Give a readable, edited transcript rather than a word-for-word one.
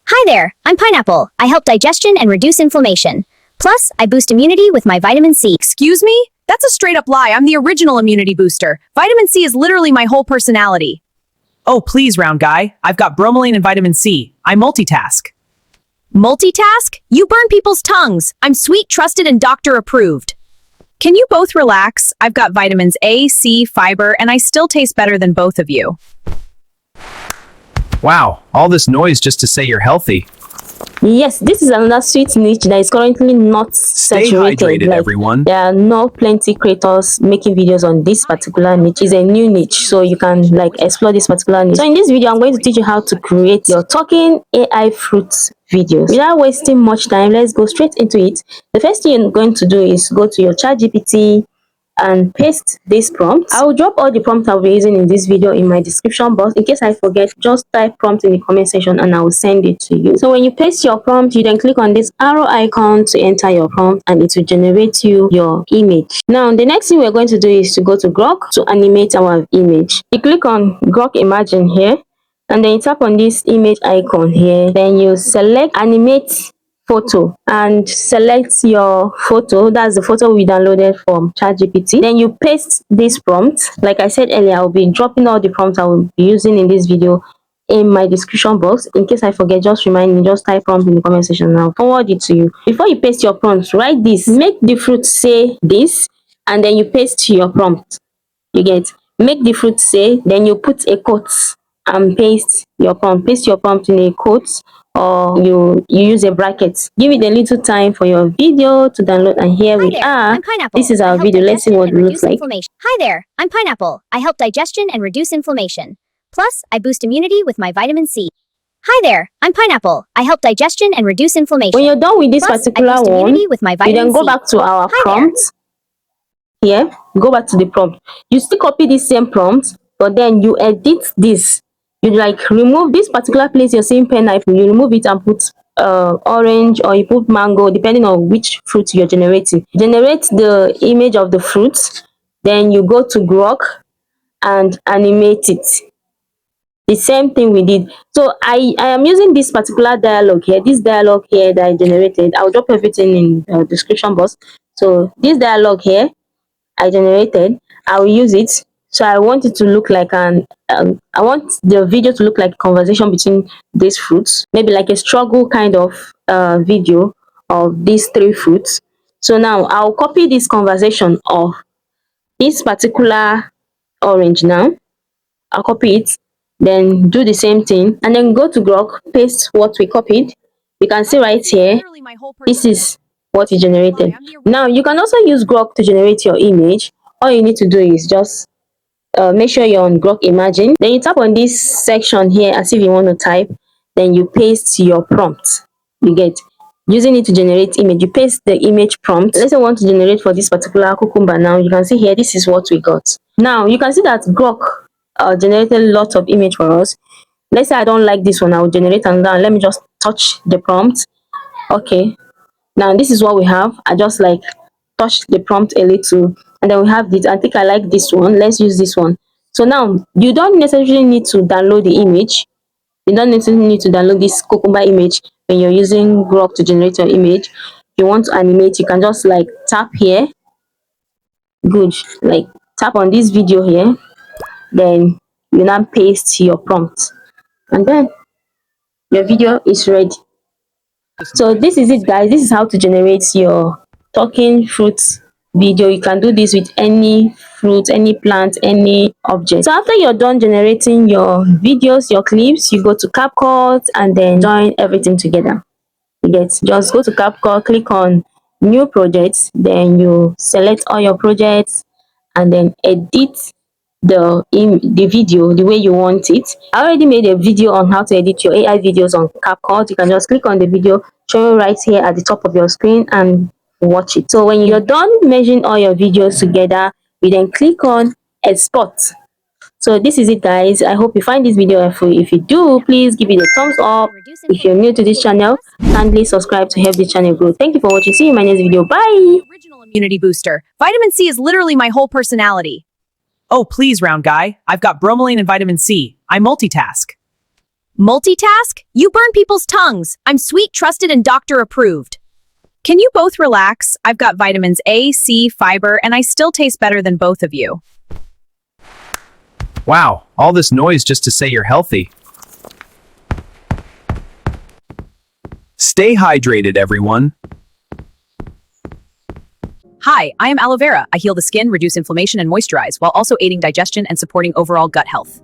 Hi there, I'm Pineapple. I help digestion and reduce inflammation. Plus, I boost immunity with my vitamin C. Excuse me? That's a straight up lie. I'm the original immunity booster. Vitamin C is literally my whole personality. Oh, please, round guy. I've got bromelain and vitamin C. I multitask. Multitask? You burn people's tongues. I'm sweet, trusted, and doctor approved. Can you both relax? I've got vitamins A, C, fiber, and I still taste better than both of you. Wow, all this noise just to say you're healthy. Yes, this is another sweet niche that is currently not Stay saturated. hydrated, everyone. There are not plenty creators making videos on this particular niche. It's a new niche, so you can explore this particular niche. So in this video, I'm going to teach you how to create your talking AI fruits videos. Without wasting much time, let's go straight into it. The first thing you're going to do is go to your ChatGPT and paste this prompt. I will drop all the prompts I'll be using in this video in my description box. In case I forget, just type prompt in the comment section and I will send it to you. So when you paste your prompt, you then click on this arrow icon to enter your prompt and it will generate you your image. Now, the next thing we're going to do is to go to Grok to animate our image. You click on Grok Imagine here and then you tap on this image icon here. Then you select Animate Photo and select your photo. That's the photo we downloaded from ChatGPT. Then you paste this prompt. Like I said earlier, I'll be dropping all the prompts I will be using in this video in my description box. In case I forget, just remind me, just type prompt in the comment section and I'll forward it to you. Before you paste your prompt, write this: make the fruit say this, and then you paste your prompt. You get, make the fruit say, then you put a quote and paste your prompt. Paste your prompt in a quote, or you use a bracket. Give it a little time for your video to download, and here we are. I'm Pineapple. This is our video. Let's see what it looks like. Hi there, I'm Pineapple. I help digestion and reduce inflammation. Plus, I boost immunity with my vitamin C. Hi there, I'm Pineapple. I help digestion and reduce inflammation. When you're done with this particular one, with my you then go back to our prompt. Here, go back to the prompt. You still copy the same prompt, but then you edit this. You remove this particular place you're seeing pineapple, you remove it and put orange, or you put mango, depending on which fruit you're generating. Generate the image of the fruit, then you go to Grok and animate it. The same thing we did. So I am using this particular dialogue here, that I generated. I'll drop everything in the description box. So this dialogue here I generated, I will use it. So I want it to look like I want the video to look like a conversation between these fruits, maybe like a struggle kind of video of these three fruits. So now I'll copy this conversation of this particular orange. Now I'll copy it, then do the same thing, and then go to Grok, paste what we copied. You can see right here, this is what it generated. Now you can also use Grok to generate your image. All you need to do is just make sure you're on Grok Imagine. Then you tap on this section here as if you want to type. Then you paste your prompt. You get, using it to generate image. You paste the image prompt. Let's say I want to generate for this particular cucumber. Now you can see here, this is what we got. Now you can see that Grok generated lots of image for us. Let's say I don't like this one, I will generate another. Let me just touch the prompt. Okay, now this is what we have. I just touch the prompt a little, and then we have this. I think I like this one. Let's use this one. So now you don't necessarily need to download the image. You don't necessarily need to download this cucumber image when you're using Grok to generate your image. If you want to animate, you can just tap here. Good. Tap on this video here. Then you now paste your prompt, and then your video is ready. So this is it, guys. This is how to generate your talking fruits video. You can do this with any fruit, any plant, any object. So after you're done generating your videos, your clips, you go to CapCut and then join everything together. You get, just go to CapCut, click on new projects, then you select all your projects and then edit the video the way you want it. I already made a video on how to edit your AI videos on CapCut. You can just click on the video showing right here at the top of your screen and watch it. So when you're done merging all your videos together, you then click on export. So this is it, guys. I hope you find this video helpful. If you do, please give it a thumbs up. If you're new to this channel, kindly subscribe to help this channel grow. Thank you for watching. See you in my next video. Bye. Original immunity booster. Vitamin C is literally my whole personality. Oh, please, round guy. I've got bromelain and vitamin C. I multitask. Multitask? You burn people's tongues. I'm sweet, trusted, and doctor approved. Can you both relax? I've got vitamins A, C, fiber, and I still taste better than both of you. Wow, all this noise just to say you're healthy. Stay hydrated, everyone. Hi, I am aloe vera. I heal the skin, reduce inflammation, and moisturize, while also aiding digestion and supporting overall gut health.